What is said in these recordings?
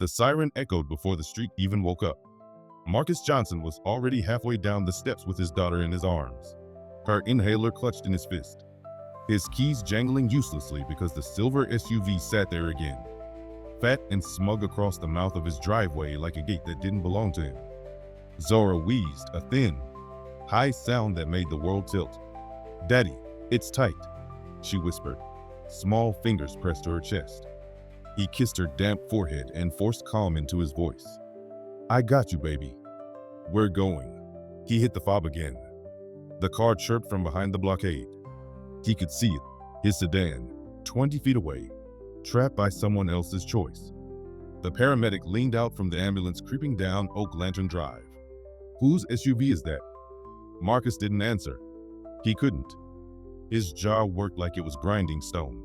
The siren echoed before the street even woke up. Marcus Johnson was already halfway down the steps with his daughter in his arms, her inhaler clutched in his fist, his keys jangling uselessly because the silver SUV sat there again, fat and smug across the mouth of his driveway like a gate that didn't belong to him. Zora wheezed, a thin, high sound that made the world tilt. "Daddy, it's tight," she whispered, small fingers pressed to her chest. He kissed her damp forehead and forced calm into his voice. "I got you, baby. We're going." He hit the fob again. The car chirped from behind the blockade. He could see it, his sedan, 20 feet away, trapped by someone else's choice. The paramedic leaned out from the ambulance creeping down Oak Lantern Drive. "Whose SUV is that?" Marcus didn't answer. He couldn't. His jaw worked like it was grinding stone.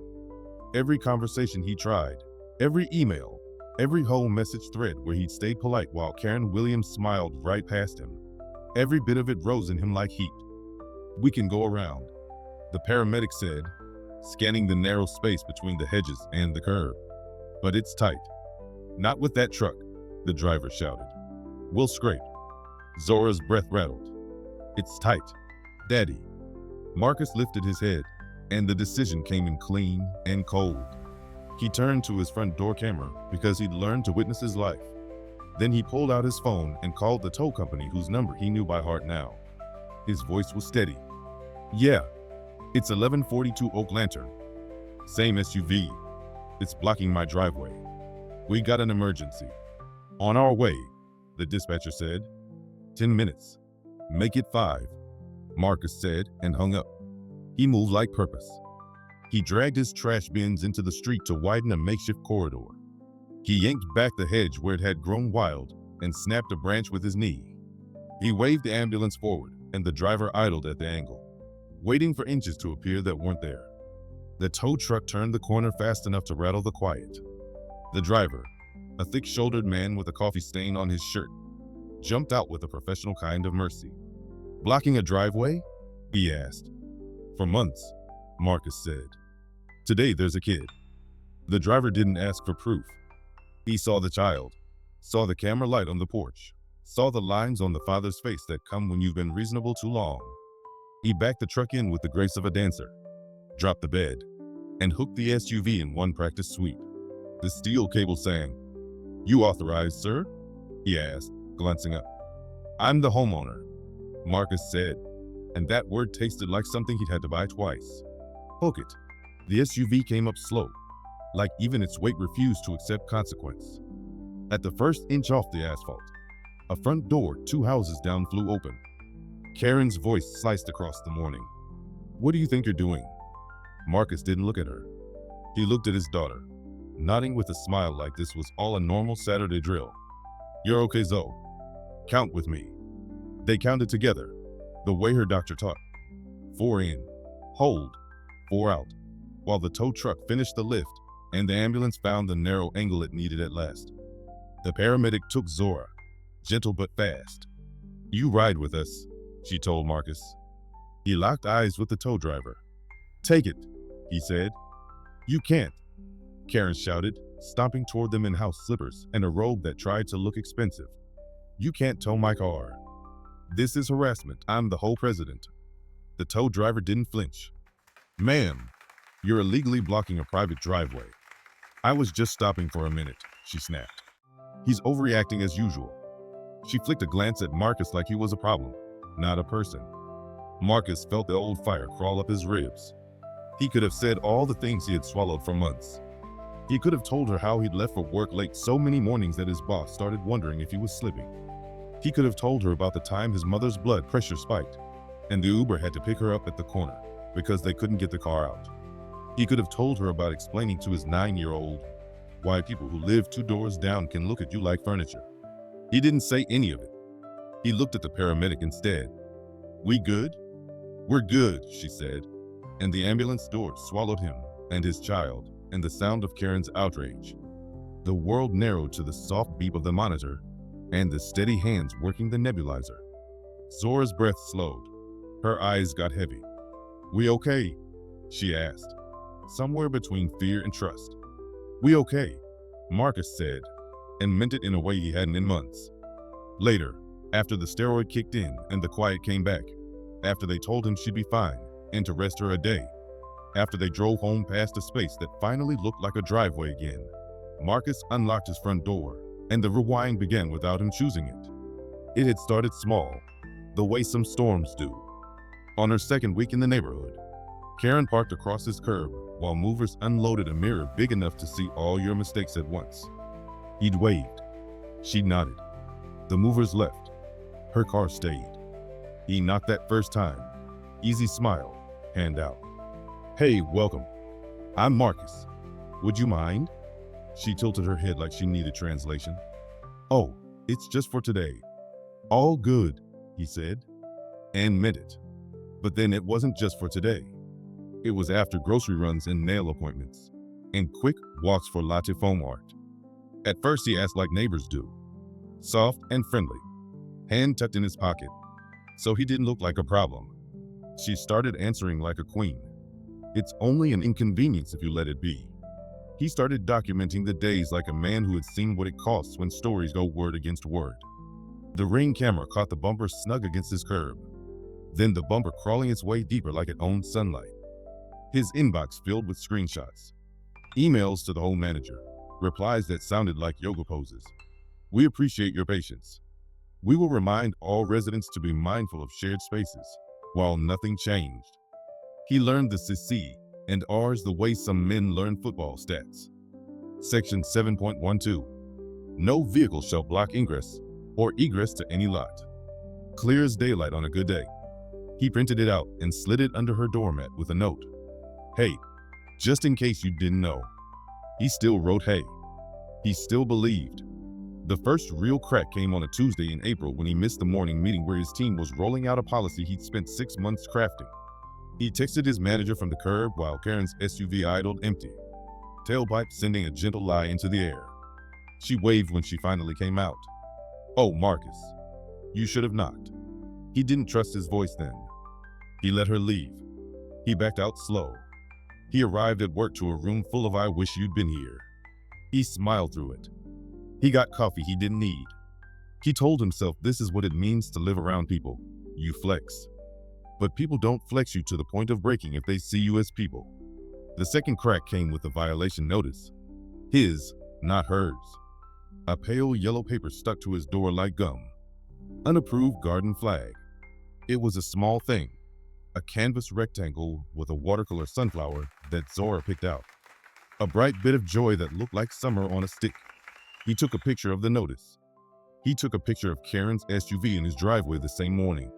Every conversation he tried, every email, every whole message thread where he'd stayed polite while Karen Williams smiled right past him, every bit of it rose in him like heat. "We can go around," the paramedic said, scanning the narrow space between the hedges and the curb. "But it's tight." "Not with that truck," the driver shouted. "We'll scrape." Zora's breath rattled. "It's tight, Daddy." Marcus lifted his head, and the decision came in clean and cold. He turned to his front door camera because he'd learned to witness his life. Then he pulled out his phone and called the tow company whose number he knew by heart now. His voice was steady. "Yeah, it's 1142 Oak Lantern. Same SUV. It's blocking my driveway. We got an emergency." "On our way," the dispatcher said. 10 minutes. Make it 5, Marcus said and hung up. He moved like purpose. He dragged his trash bins into the street to widen a makeshift corridor. He yanked back the hedge where it had grown wild and snapped a branch with his knee. He waved the ambulance forward, and the driver idled at the angle, waiting for inches to appear that weren't there. The tow truck turned the corner fast enough to rattle the quiet. The driver, a thick-shouldered man with a coffee stain on his shirt, jumped out with a professional kind of mercy. "Blocking a driveway?" he asked. "For months," Marcus said. "Today there's a kid." The driver didn't ask for proof. He saw the child, saw the camera light on the porch, saw the lines on the father's face that come when you've been reasonable too long. He backed the truck in with the grace of a dancer, dropped the bed, and hooked the SUV in one practice sweep. The steel cable sang. "You authorized, sir?" he asked, glancing up. "I'm the homeowner," Marcus said, and that word tasted like something he'd had to buy twice. "Hook it." The SUV came up slow, like even its weight refused to accept consequence. At the first inch off the asphalt, a front door 2 houses down flew open. Karen's voice sliced across the morning. "What do you think you're doing?" Marcus didn't look at her. He looked at his daughter, nodding with a smile like this was all a normal Saturday drill. "You're okay, Zoe. Count with me." They counted together, the way her doctor taught. 4 in, hold, 4 out, while the tow truck finished the lift and the ambulance found the narrow angle it needed at last. The paramedic took Zora, gentle but fast. "You ride with us," she told Marcus. He locked eyes with the tow driver. "Take it," he said. "You can't," Karen shouted, stomping toward them in house slippers and a robe that tried to look expensive. "You can't tow my car. This is harassment. I'm the whole president." The tow driver didn't flinch. "Ma'am, you're illegally blocking a private driveway." "I was just stopping for a minute," she snapped. "He's overreacting as usual." She flicked a glance at Marcus like he was a problem, not a person. Marcus felt the old fire crawl up his ribs. He could have said all the things he had swallowed for months. He could have told her how he'd left for work late so many mornings that his boss started wondering if he was slipping. He could have told her about the time his mother's blood pressure spiked, and the Uber had to pick her up at the corner because they couldn't get the car out. He could have told her about explaining to his 9-year-old why people who live 2 doors down can look at you like furniture. He didn't say any of it. He looked at the paramedic instead. "We good?" "We're good," she said, and the ambulance door swallowed him and his child and the sound of Karen's outrage. The world narrowed to the soft beep of the monitor and the steady hands working the nebulizer. Zora's breath slowed. Her eyes got heavy. "We okay?" she asked, somewhere between fear and trust. "We okay," Marcus said, and meant it in a way he hadn't in months. Later, after the steroid kicked in and the quiet came back, after they told him she'd be fine and to rest her a day, after they drove home past a space that finally looked like a driveway again, Marcus unlocked his front door, and the rewind began without him choosing it. It had started small, the way some storms do. On her second week in the neighborhood, Karen parked across his curb while movers unloaded a mirror big enough to see all your mistakes at once. He'd waved. She nodded. The movers left. Her car stayed. He knocked that first time. Easy smile, hand out. "Hey, welcome. I'm Marcus. Would you mind?" She tilted her head like she needed translation. "Oh, it's just for today." "All good," he said, and meant it. But then it wasn't just for today. It was after grocery runs and nail appointments, and quick walks for latte foam art. At first he asked like neighbors do, soft and friendly, hand tucked in his pocket, so he didn't look like a problem. She started answering like a queen. "It's only an inconvenience if you let it be." He started documenting the days like a man who had seen what it costs when stories go word against word. The Ring camera caught the bumper snug against his curb, then the bumper crawling its way deeper like it owned sunlight. His inbox filled with screenshots, emails to the home manager, replies that sounded like yoga poses. "We appreciate your patience. We will remind all residents to be mindful of shared spaces," while nothing changed. He learned the CC and R's the way some men learn football stats. Section 7.12. No vehicle shall block ingress or egress to any lot. Clear as daylight on a good day. He printed it out and slid it under her doormat with a note. "Hey, just in case you didn't know." He still wrote hey. He still believed. The first real crack came on a Tuesday in April when he missed the morning meeting where his team was rolling out a policy he'd spent 6 months crafting. He texted his manager from the curb while Karen's SUV idled empty, tailpipe sending a gentle lie into the air. She waved when she finally came out. "Oh, Marcus, you should have knocked." He didn't trust his voice then. He let her leave. He backed out slow. He arrived at work to a room full of "I wish you'd been here." He smiled through it. He got coffee he didn't need. He told himself this is what it means to live around people. You flex. But people don't flex you to the point of breaking if they see you as people. The second crack came with a violation notice. His, not hers. A pale yellow paper stuck to his door like gum. Unapproved garden flag. It was a small thing. A canvas rectangle with a watercolor sunflower that Zora picked out. A bright bit of joy that looked like summer on a stick. He took a picture of the notice. He took a picture of Karen's SUV in his driveway the same morning.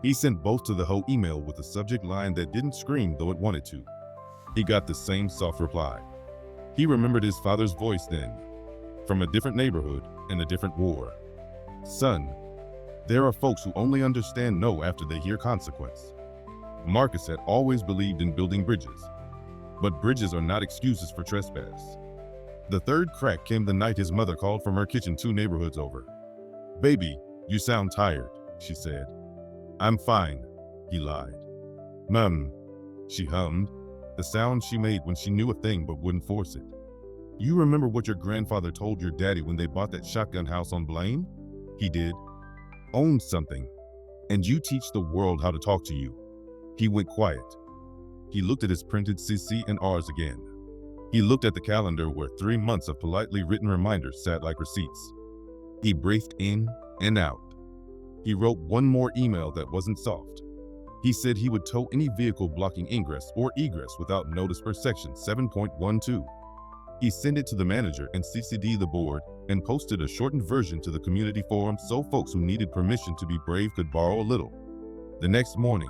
He sent both to the HOA email with a subject line that didn't scream though it wanted to. He got the same soft reply. He remembered his father's voice then, from a different neighborhood and a different war. "Son, there are folks who only understand no after they hear consequence." Marcus had always believed in building bridges, but bridges are not excuses for trespass. The third crack came the night his mother called from her kitchen 2 neighborhoods over. "Baby, you sound tired," she said. "I'm fine," he lied. "Mum," she hummed, the sound she made when she knew a thing but wouldn't force it. "You remember what your grandfather told your daddy when they bought that shotgun house on Blaine?" He did. "Own something, and you teach the world how to talk to you." He went quiet. He looked at his printed CC and R's again. He looked at the calendar where 3 months of politely written reminders sat like receipts. He breathed in and out. He wrote one more email that wasn't soft. He said he would tow any vehicle blocking ingress or egress without notice per section 7.12. He sent it to the manager and CC'd the board and posted a shortened version to the community forum so folks who needed permission to be brave could borrow a little. The next morning,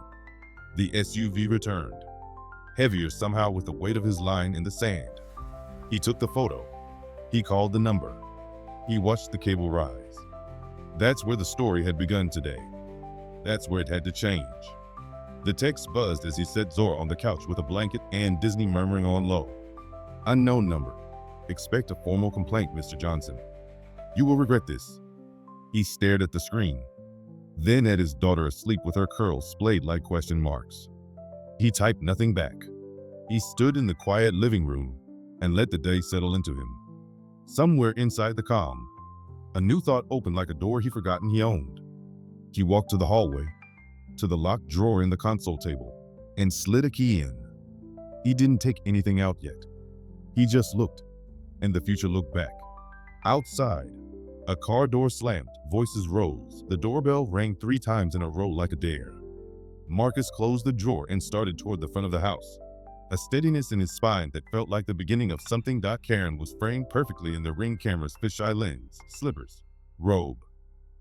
the SUV returned, heavier somehow with the weight of his line in the sand. He took the photo. He called the number. He watched the cable rise. That's where the story had begun today. That's where it had to change. The text buzzed as he set Zora on the couch with a blanket and Disney murmuring on low. "Unknown number. Expect a formal complaint, Mr. Johnson. You will regret this." He stared at the screen, then at his daughter asleep with her curls splayed like question marks. He typed nothing back. He stood in the quiet living room and let the day settle into him. Somewhere inside the calm, a new thought opened like a door he forgotten he owned. He walked to the hallway, to the locked drawer in the console table, and slid a key in. He didn't take anything out yet. He just looked, and the future looked back. Outside, a car door slammed, voices rose. The doorbell rang 3 times in a row like a dare. Marcus closed the drawer and started toward the front of the house, a steadiness in his spine that felt like the beginning of something. Karen was framed perfectly in the Ring camera's fisheye lens, slippers, robe,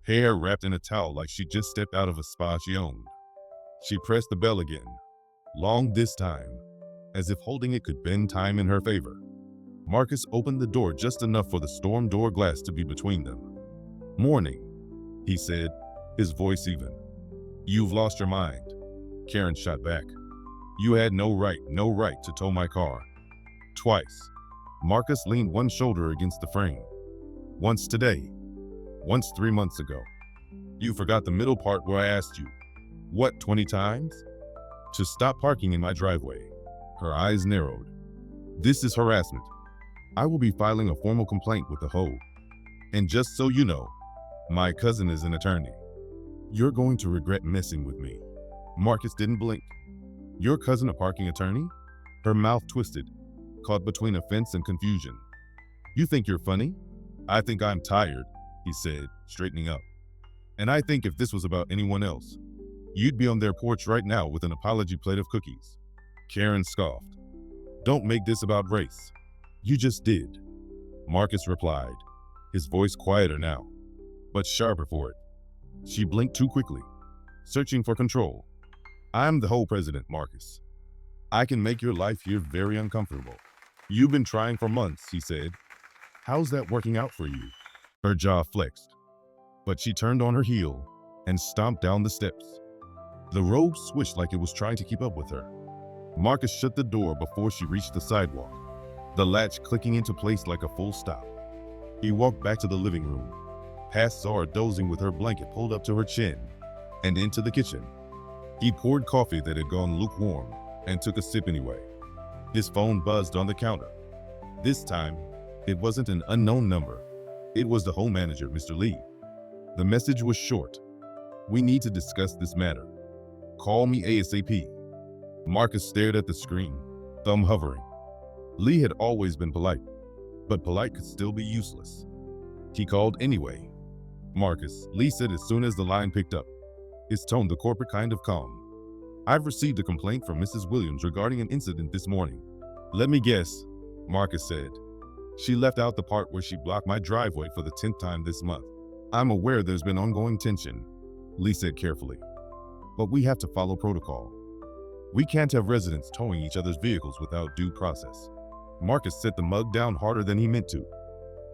hair wrapped in a towel like she just stepped out of a spa she owned. She pressed the bell again, long this time, as if holding it could bend time in her favor. Marcus opened the door just enough for the storm door glass to be between them. "Morning," he said, his voice even. "You've lost your mind," Karen shot back. "You had no right to tow my car." Twice. Marcus leaned one shoulder against the frame. "Once today, once 3 months ago. You forgot the middle part where I asked you, what, 20 times? To stop parking in my driveway." Her eyes narrowed. "This is harassment. I will be filing a formal complaint with the HOA. And just so you know, my cousin is an attorney. You're going to regret messing with me." Marcus didn't blink. "Your cousin a parking attorney?" Her mouth twisted, caught between offense and confusion. "You think you're funny? I think I'm tired," he said, straightening up. "And I think if this was about anyone else, you'd be on their porch right now with an apology plate of cookies." Karen scoffed. "Don't make this about race." "You just did," Marcus replied, his voice quieter now, but sharper for it. She blinked too quickly, searching for control. "I'm the whole president, Marcus. I can make your life here very uncomfortable." "You've been trying for months," he said. "How's that working out for you?" Her jaw flexed, but she turned on her heel and stomped down the steps. The robe swished like it was trying to keep up with her. Marcus shut the door before she reached the sidewalk, the latch clicking into place like a full stop. He walked back to the living room, past Zara dozing with her blanket pulled up to her chin, and into the kitchen. He poured coffee that had gone lukewarm and took a sip anyway. His phone buzzed on the counter. This time, it wasn't an unknown number. It was the home manager, Mr. Lee. The message was short. "We need to discuss this matter. Call me ASAP." Marcus stared at the screen, thumb hovering. Lee had always been polite, but polite could still be useless. He called anyway. "Marcus," Lee said as soon as the line picked up, his tone the corporate kind of calm. "I've received a complaint from Mrs. Williams regarding an incident this morning." "Let me guess," Marcus said. "She left out the part where she blocked my driveway for the 10th time this month." "I'm aware there's been ongoing tension," Lee said carefully, "but we have to follow protocol. We can't have residents towing each other's vehicles without due process." Marcus set the mug down harder than he meant to.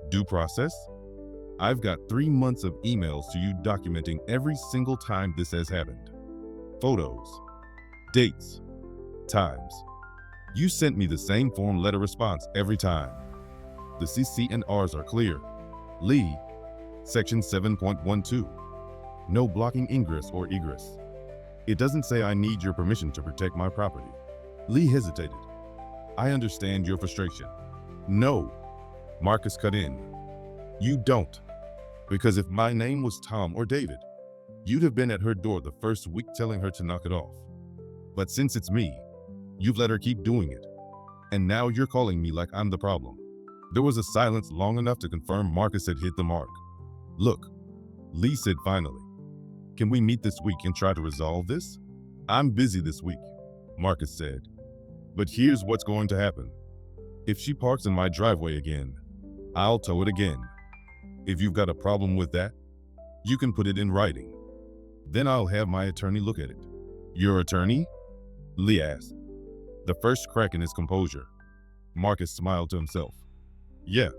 "Due process? I've got 3 months of emails to you documenting every single time this has happened. Photos, dates, times. You sent me the same form letter response every time. The CC&Rs are clear. Lee, Section 7.12. No blocking ingress or egress. It doesn't say I need your permission to protect my property." Lee hesitated. "I understand your frustration." "No," Marcus cut in. "You don't. Because if my name was Tom or David, you'd have been at her door the first week telling her to knock it off. But since it's me, you've let her keep doing it. And now you're calling me like I'm the problem." There was a silence long enough to confirm Marcus had hit the mark. "Look," Lee said finally, "can we meet this week and try to resolve this?" "I'm busy this week," Marcus said. "But here's what's going to happen. If she parks in my driveway again, I'll tow it again. If you've got a problem with that, you can put it in writing. Then I'll have my attorney look at it." "Your attorney?" Lee asked, the first crack in his composure. Marcus smiled to himself. "Yeah,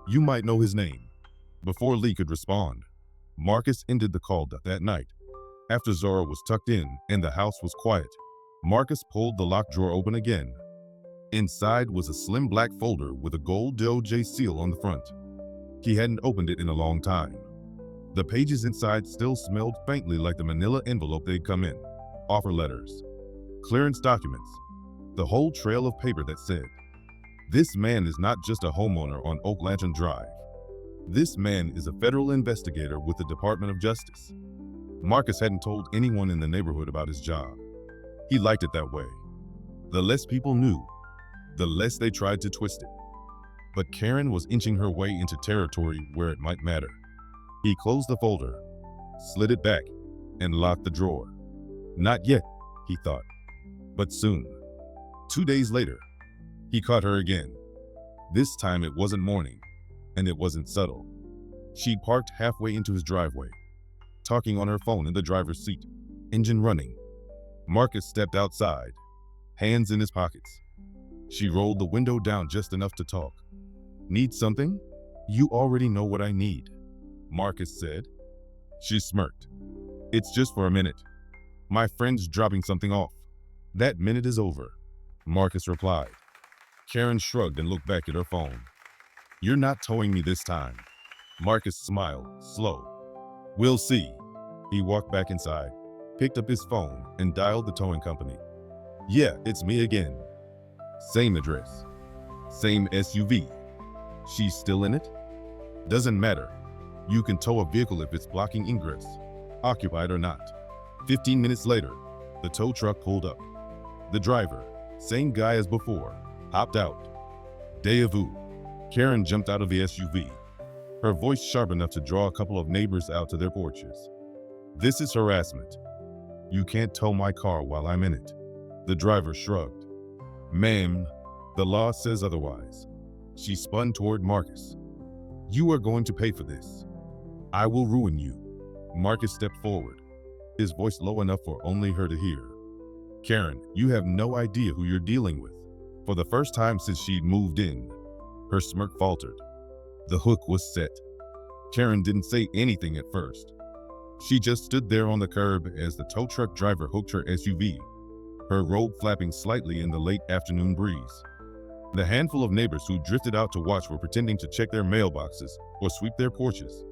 you might know his name." Before Lee could respond, Marcus ended the call that night. After Zara was tucked in and the house was quiet, Marcus pulled the locked drawer open again. Inside was a slim black folder with a gold DOJ seal on the front. He hadn't opened it in a long time. The pages inside still smelled faintly like the manila envelope they'd come in. Offer letters, clearance documents, the whole trail of paper that said, This man is not just a homeowner on Oak Lantern Drive. This man is a federal investigator with the Department of Justice. Marcus hadn't told anyone in the neighborhood about his job. He liked it that way. The less people knew, the less they tried to twist it. But Karen was inching her way into territory where it might matter. He closed the folder, slid it back, and locked the drawer. Not yet, he thought, but soon. 2 days later, he caught her again. This time it wasn't morning, and it wasn't subtle. She parked halfway into his driveway, talking on her phone in the driver's seat, engine running. Marcus stepped outside, hands in his pockets. She rolled the window down just enough to talk. Need something? You already know what I need, Marcus said. She smirked. It's just for a minute. My friend's dropping something off. That minute is over, Marcus replied. Karen shrugged and looked back at her phone. You're not towing me this time. Marcus smiled, slow. We'll see. He walked back inside, picked up his phone, and dialed the towing company. Yeah, it's me again. Same address. Same SUV. She's still in it? Doesn't matter. You can tow a vehicle if it's blocking ingress, occupied or not. 15 minutes later, the tow truck pulled up. The driver, same guy as before, hopped out. Deja vu. Karen jumped out of the SUV, her voice sharp enough to draw a couple of neighbors out to their porches. This is harassment. You can't tow my car while I'm in it. The driver shrugged. Ma'am, the law says otherwise. She spun toward Marcus. You are going to pay for this. I will ruin you. Marcus stepped forward, his voice low enough for only her to hear. Karen, you have no idea who you're dealing with. For the first time since she'd moved in, her smirk faltered. The hook was set. Karen didn't say anything at first. She just stood there on the curb as the tow truck driver hooked her SUV, her robe flapping slightly in the late afternoon breeze. The handful of neighbors who drifted out to watch were pretending to check their mailboxes or sweep their porches,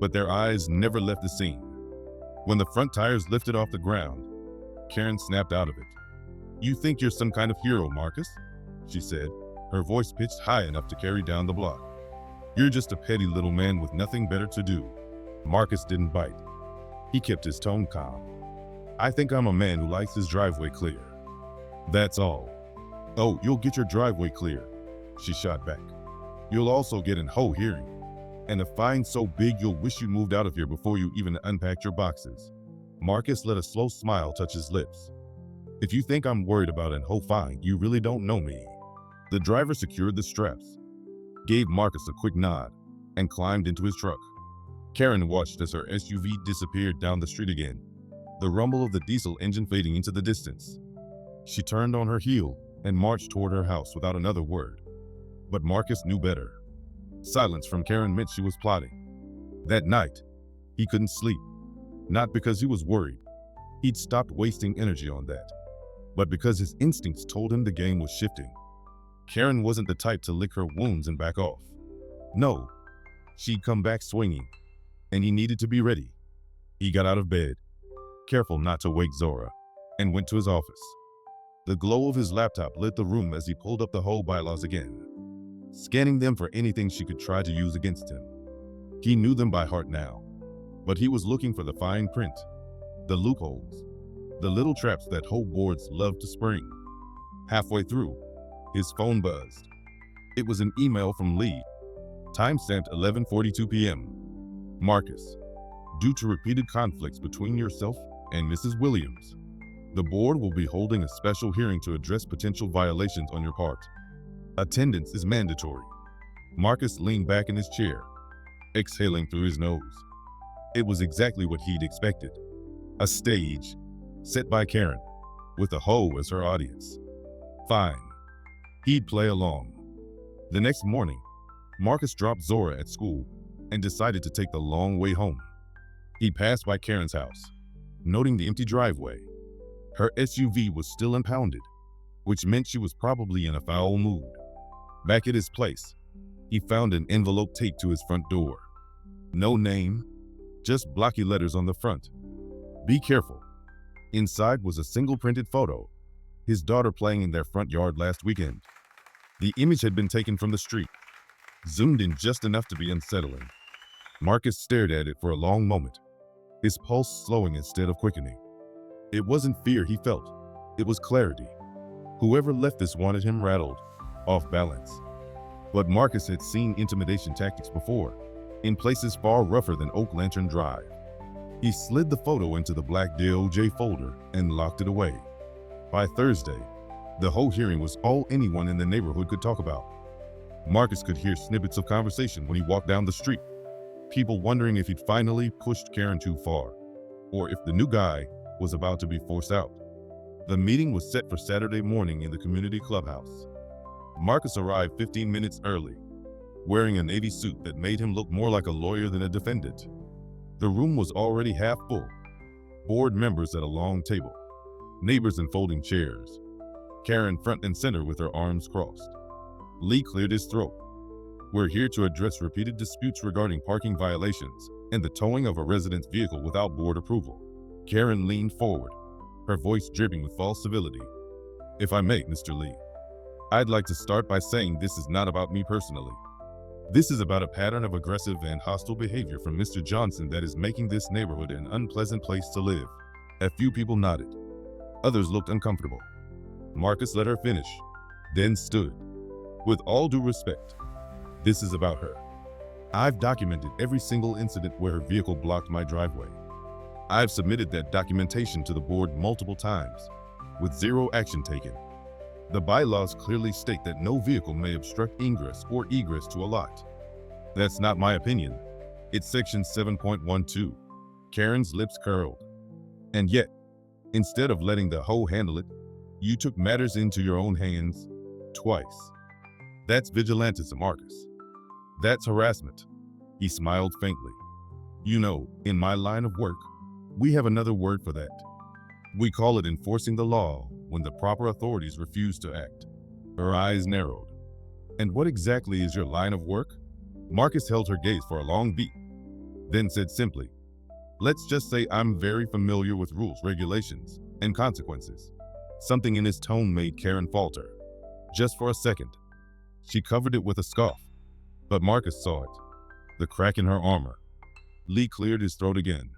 but their eyes never left the scene. When the front tires lifted off the ground, Karen snapped out of it. You think you're some kind of hero, Marcus? She said, her voice pitched high enough to carry down the block. You're just a petty little man with nothing better to do. Marcus didn't bite. He kept his tone calm. I think I'm a man who likes his driveway clear. That's all. Oh, you'll get your driveway clear, she shot back. You'll also get an HOA hearing, and a fine so big you'll wish you moved out of here before you even unpacked your boxes. Marcus let a slow smile touch his lips. If you think I'm worried about an HOA fine, you really don't know me. The driver secured the straps, gave Marcus a quick nod, and climbed into his truck. Karen watched as her SUV disappeared down the street again, the rumble of the diesel engine fading into the distance. She turned on her heel and marched toward her house without another word. But Marcus knew better. Silence from Karen meant she was plotting. That night, he couldn't sleep. Not because he was worried. He'd stopped wasting energy on that. But because his instincts told him the game was shifting. Karen wasn't the type to lick her wounds and back off. No, she'd come back swinging, and he needed to be ready. He got out of bed, careful not to wake Zora, and went to his office. The glow of his laptop lit the room as he pulled up the whole bylaws again, scanning them for anything she could try to use against him. He knew them by heart now, but he was looking for the fine print, the loopholes, the little traps that HOA boards love to spring. Halfway through, his phone buzzed. It was an email from Lee, timestamped 11:42 p.m. Marcus, due to repeated conflicts between yourself and Mrs. Williams, the board will be holding a special hearing to address potential violations on your part. Attendance is mandatory. Marcus leaned back in his chair, exhaling through his nose. It was exactly what he'd expected. A stage, set by Karen, with a HOA as her audience. Fine. He'd play along. The next morning, Marcus dropped Zora at school and decided to take the long way home. He passed by Karen's house, noting the empty driveway. Her SUV was still impounded, which meant she was probably in a foul mood. Back at his place, he found an envelope taped to his front door. No name, just blocky letters on the front. Be careful. Inside was a single printed photo, his daughter playing in their front yard last weekend. The image had been taken from the street, zoomed in just enough to be unsettling. Marcus stared at it for a long moment, his pulse slowing instead of quickening. It wasn't fear he felt, it was clarity. Whoever left this wanted him rattled, off balance. But Marcus had seen intimidation tactics before, in places far rougher than Oak Lantern Drive. He slid the photo into the black DOJ folder and locked it away. By Thursday, the whole hearing was all anyone in the neighborhood could talk about. Marcus could hear snippets of conversation when he walked down the street. People wondering if he'd finally pushed Karen too far, or if the new guy was about to be forced out. The meeting was set for Saturday morning in the community clubhouse. Marcus arrived 15 minutes early, wearing a navy suit that made him look more like a lawyer than a defendant. The room was already half full. Board members at a long table, neighbors in folding chairs, Karen front and center with her arms crossed. Lee cleared his throat. We're here to address repeated disputes regarding parking violations and the towing of a resident's vehicle without board approval. Karen leaned forward, her voice dripping with false civility. If I may, Mr. Lee, I'd like to start by saying this is not about me personally. This is about a pattern of aggressive and hostile behavior from Mr. Johnson that is making this neighborhood an unpleasant place to live. A few people nodded. Others looked uncomfortable. Marcus let her finish, then stood. With all due respect, this is about her. I've documented every single incident where her vehicle blocked my driveway. I've submitted that documentation to the board multiple times, with zero action taken. The bylaws clearly state that no vehicle may obstruct ingress or egress to a lot. That's not my opinion. It's section 7.12. Karen's lips curled. And yet, instead of letting the hoe handle it, you took matters into your own hands twice. That's vigilantism, Marcus. That's harassment. He smiled faintly. You know, in my line of work, we have another word for that. We call it enforcing the law when the proper authorities refuse to act. Her eyes narrowed. And what exactly is your line of work? Marcus held her gaze for a long beat, then said simply, let's just say I'm very familiar with rules, regulations, and consequences. Something in his tone made Karen falter. Just for a second. She covered it with a scoff, but Marcus saw it, the crack in her armor. Lee cleared his throat again.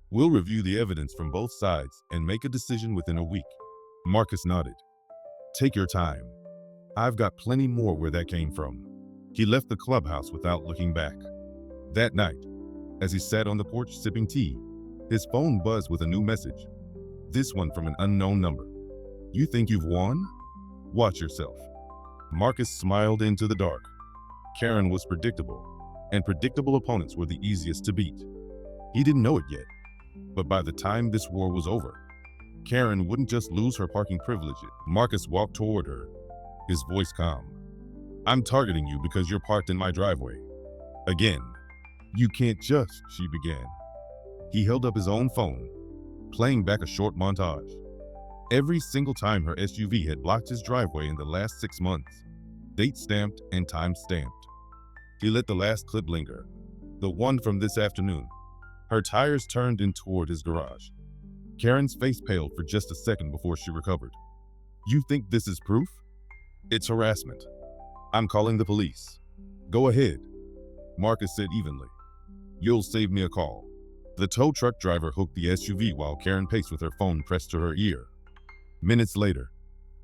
We'll review the evidence from both sides and make a decision within a week. Marcus nodded. Take your time. I've got plenty more where that came from. He left the clubhouse without looking back. That night, as he sat on the porch sipping tea, his phone buzzed with a new message. This one from an unknown number. You think you've won? Watch yourself. Marcus smiled into the dark. Karen was predictable, and predictable opponents were the easiest to beat. He didn't know it yet, but by the time this war was over, Karen wouldn't just lose her parking privilege. Marcus walked toward her, his voice calm. I'm targeting you because you're parked in my driveway. Again. You can't just, she began. He held up his own phone, playing back a short montage. Every single time her SUV had blocked his driveway in the last 6 months, date stamped and time stamped. He let the last clip linger, the one from this afternoon. Her tires turned in toward his garage. Karen's face paled for just a second before she recovered. You think this is proof? It's harassment. I'm calling the police. Go ahead, Marcus said evenly. You'll save me a call. The tow truck driver hooked the SUV while Karen paced with her phone pressed to her ear. Minutes later,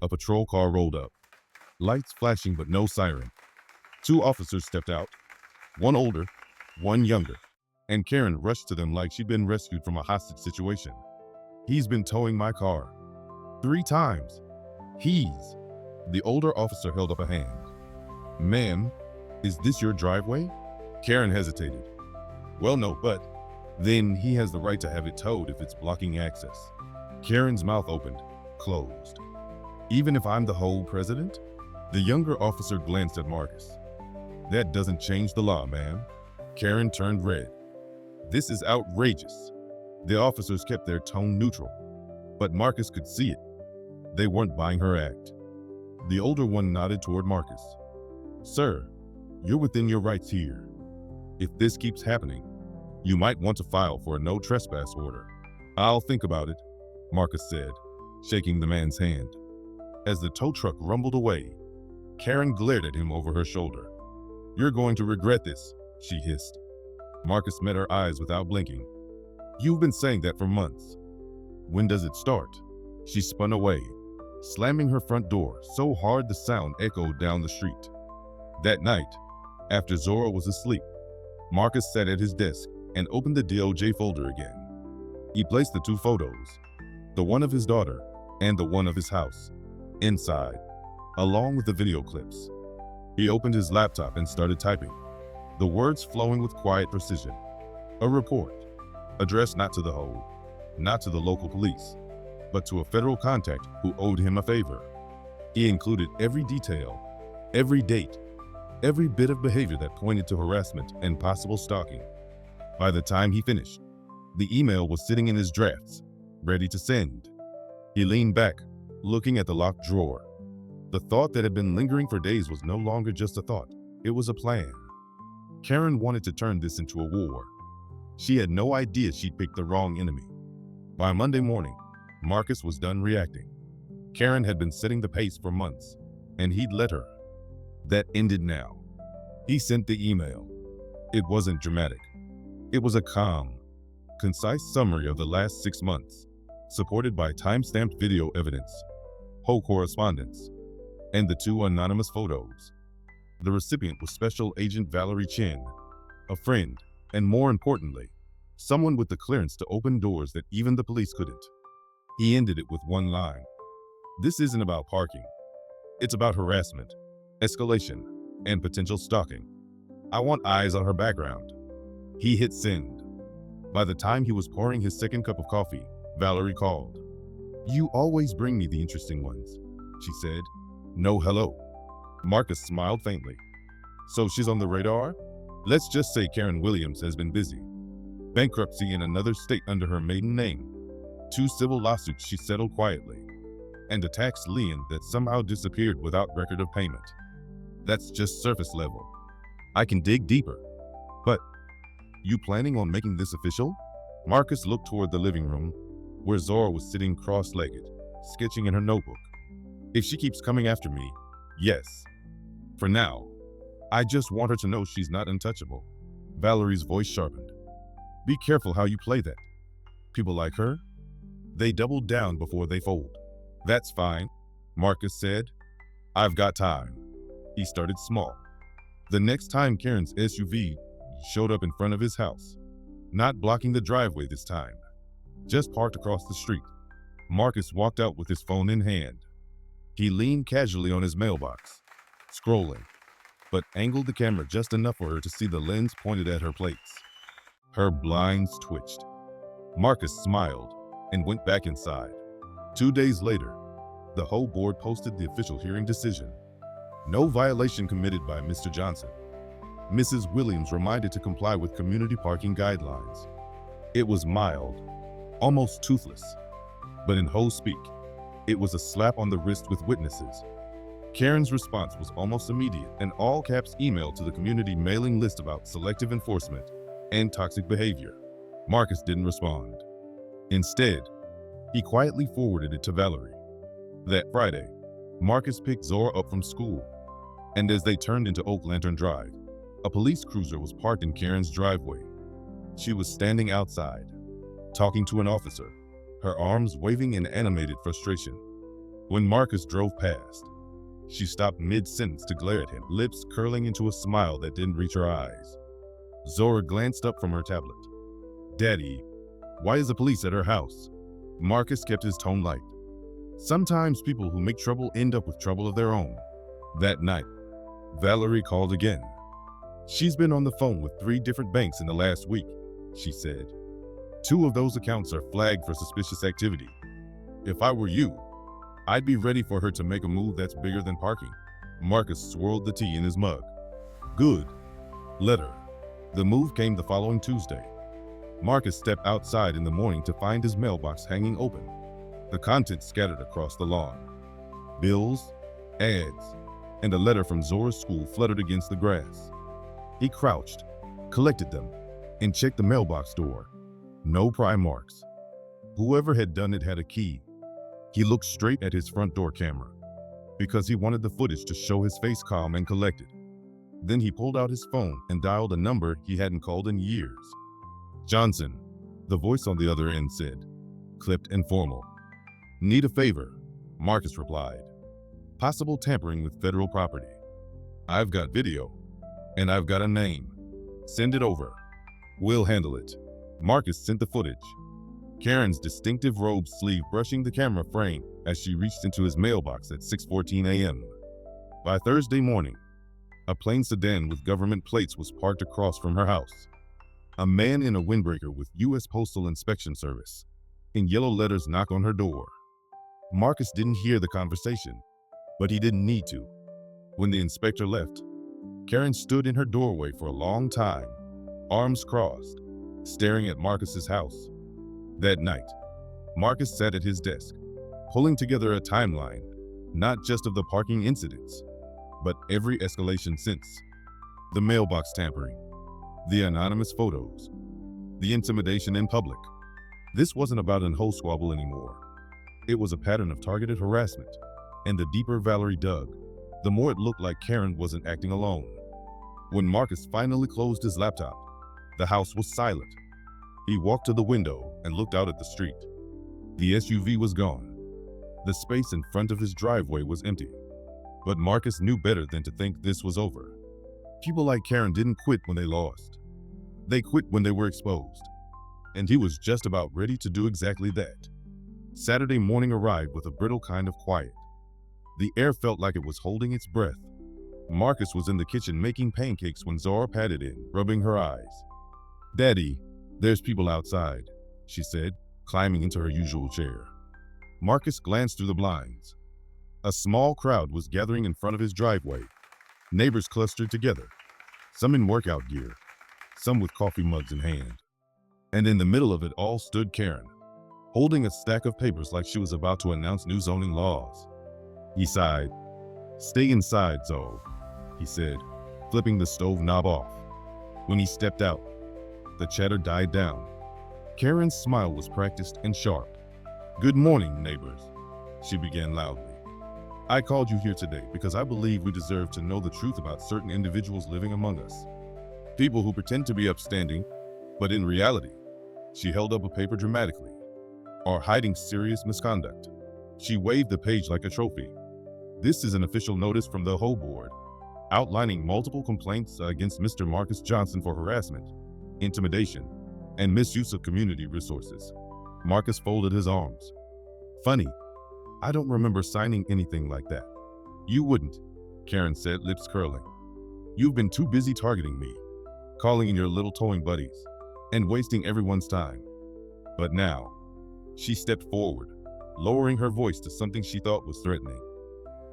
a patrol car rolled up, lights flashing but no siren. 2 officers stepped out, one older, one younger, and Karen rushed to them like she'd been rescued from a hostage situation. He's been towing my car 3 times. He's. The older officer held up a hand. Ma'am, is this your driveway? Karen hesitated. Well, no, but then he has the right to have it towed if it's blocking access. Karen's mouth opened, closed. Even if I'm the whole president? The younger officer glanced at Marcus. That doesn't change the law, ma'am. Karen turned red. This is outrageous. The officers kept their tone neutral, but Marcus could see it. They weren't buying her act. The older one nodded toward Marcus. Sir, you're within your rights here. If this keeps happening, you might want to file for a no trespass order. I'll think about it, Marcus said, shaking the man's hand. As the tow truck rumbled away, Karen glared at him over her shoulder. "You're going to regret this," she hissed. Marcus met her eyes without blinking. "You've been saying that for months. When does it start?" She spun away, slamming her front door so hard the sound echoed down the street. That night, after Zora was asleep, Marcus sat at his desk and opened the DOJ folder again. He placed the two photos, the one of his daughter and the one of his house, inside, along with the video clips. He opened his laptop and started typing, the words flowing with quiet precision. A report, addressed not to the HOA, not to the local police, but to a federal contact who owed him a favor. He included every detail, every date, every bit of behavior that pointed to harassment and possible stalking. By the time he finished, the email was sitting in his drafts, ready to send. He leaned back, looking at the locked drawer. The thought that had been lingering for days was no longer just a thought, it was a plan. Karen wanted to turn this into a war. She had no idea she'd picked the wrong enemy. By Monday morning, Marcus was done reacting. Karen had been setting the pace for months, and he'd let her. That ended now. He sent the email. It wasn't dramatic. It was a calm, concise summary of the last 6 months, supported by time-stamped video evidence, HOA correspondence, and the 2 anonymous photos. The recipient was Special Agent Valerie Chen, a friend, and more importantly, someone with the clearance to open doors that even the police couldn't. He ended it with one line. "This isn't about parking. It's about harassment, escalation, and potential stalking. I want eyes on her background." He hit send. By the time he was pouring his second cup of coffee, Valerie called. "You always bring me the interesting ones," she said. "No hello." Marcus smiled faintly. "So she's on the radar? Let's just say Karen Williams has been busy. Bankruptcy in another state under her maiden name, 2 civil lawsuits she settled quietly, and a tax lien that somehow disappeared without record of payment. That's just surface level. I can dig deeper. But, you planning on making this official?" Marcus looked toward the living room, where Zora was sitting cross-legged, sketching in her notebook. "If she keeps coming after me, yes. For now, I just want her to know she's not untouchable." Valerie's voice sharpened. "Be careful how you play that. People like her, they double down before they fold." "That's fine," Marcus said. "I've got time." He started small. The next time Karen's SUV showed up in front of his house, not blocking the driveway this time, just parked across the street, Marcus walked out with his phone in hand. He leaned casually on his mailbox, scrolling, but angled the camera just enough for her to see the lens pointed at her plates. Her blinds twitched. Marcus smiled and went back inside. 2 days later, the HOA board posted the official hearing decision. No violation committed by Mr. Johnson. Mrs. Williams reminded to comply with community parking guidelines. It was mild, almost toothless, but in HOA speak, it was a slap on the wrist with witnesses. Karen's response was almost immediate, an all-caps email to the community mailing list about selective enforcement and toxic behavior. Marcus didn't respond. Instead, he quietly forwarded it to Valerie. That Friday, Marcus picked Zora up from school, and as they turned into Oak Lantern Drive, a police cruiser was parked in Karen's driveway. She was standing outside, talking to an officer, her arms waving in animated frustration. When Marcus drove past, she stopped mid-sentence to glare at him, lips curling into a smile that didn't reach her eyes. Zora glanced up from her tablet. "Daddy, why is the police at her house?" Marcus kept his tone light. "Sometimes people who make trouble end up with trouble of their own." That night, Valerie called again. "She's been on the phone with 3 different banks in the last week," she said. "2 of those accounts are flagged for suspicious activity. If I were you, I'd be ready for her to make a move that's bigger than parking." Marcus swirled the tea in his mug. "Good. Let her." The move came the following Tuesday. Marcus stepped outside in the morning to find his mailbox hanging open, the contents scattered across the lawn. Bills, ads, and a letter from Zora's school fluttered against the grass. He crouched, collected them, and checked the mailbox door. No pry marks. Whoever had done it had a key. He looked straight at his front door camera. because he wanted the footage to show his face calm and collected. Then he pulled out his phone and dialed a number he hadn't called in years. "Johnson," the voice on the other end said, clipped and formal. "Need a favor," Marcus replied. "Possible tampering with federal property. I've got video, and I've got a name. Send it over. We'll handle it." Marcus sent the footage. Karen's distinctive robe sleeve brushing the camera frame as she reached into his mailbox at 6:14 a.m. By Thursday morning, a plain sedan with government plates was parked across from her house. A man in a windbreaker with U.S. Postal Inspection Service in yellow letters knocked on her door. Marcus didn't hear the conversation, but he didn't need to. When the inspector left, Karen stood in her doorway for a long time, arms crossed, staring at Marcus's house. That night, Marcus sat at his desk, pulling together a timeline, not just of the parking incidents, but every escalation since. The mailbox tampering, the anonymous photos, the intimidation in public. This wasn't about an whole squabble anymore. It was a pattern of targeted harassment, and the deeper Valerie dug, the more it looked like Karen wasn't acting alone. When Marcus finally closed his laptop, the house was silent. He walked to the window and looked out at the street. The SUV was gone. The space in front of his driveway was empty. But Marcus knew better than to think this was over. People like Karen didn't quit when they lost. They quit when they were exposed. And he was just about ready to do exactly that. Saturday morning arrived with a brittle kind of quiet. The air felt like it was holding its breath. Marcus was in the kitchen making pancakes when Zora patted in, rubbing her eyes. "Daddy, there's people outside," she said, climbing into her usual chair. Marcus glanced through the blinds. A small crowd was gathering in front of his driveway. Neighbors clustered together, some in workout gear, some with coffee mugs in hand. And in the middle of it all stood Karen, holding a stack of papers like she was about to announce new zoning laws. He sighed. "Stay inside, Zoe," he said, flipping the stove knob off. When he stepped out, the chatter died down. Karen's smile was practiced and sharp. "Good morning, neighbors," she began loudly. "I called you here today because I believe we deserve to know the truth about certain individuals living among us. People who pretend to be upstanding, but in reality," she held up a paper dramatically, "are hiding serious misconduct." She waved the page like a trophy. "This is an official notice from the HOA board, outlining multiple complaints against Mr. Marcus Johnson for harassment, intimidation, and misuse of community resources." Marcus folded his arms. "Funny, I don't remember signing anything like that." "You wouldn't," Karen said, lips curling. "You've been too busy targeting me, calling in your little towing buddies, and wasting everyone's time. But now," she stepped forward, lowering her voice to something she thought was threatening,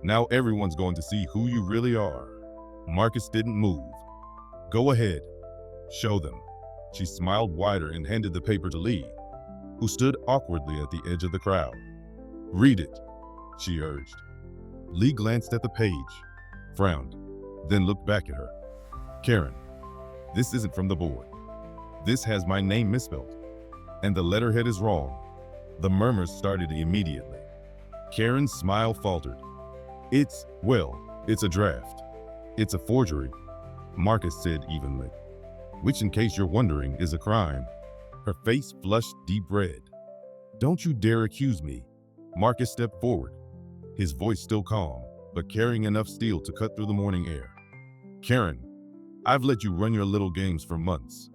"now everyone's going to see who you really are." Marcus didn't move. "Go ahead, show them." She smiled wider and handed the paper to Lee, who stood awkwardly at the edge of the crowd. "Read it," she urged. Lee glanced at the page, frowned, then looked back at her. "Karen, this isn't from the board. This has my name misspelled, and the letterhead is wrong." The murmurs started immediately. Karen's smile faltered. It's a draft. It's a forgery," Marcus said evenly. "Which, in case you're wondering, is a crime." Her face flushed deep red. "Don't you dare accuse me." Marcus stepped forward, his voice still calm, but carrying enough steel to cut through the morning air. "Karen, I've let you run your little games for months.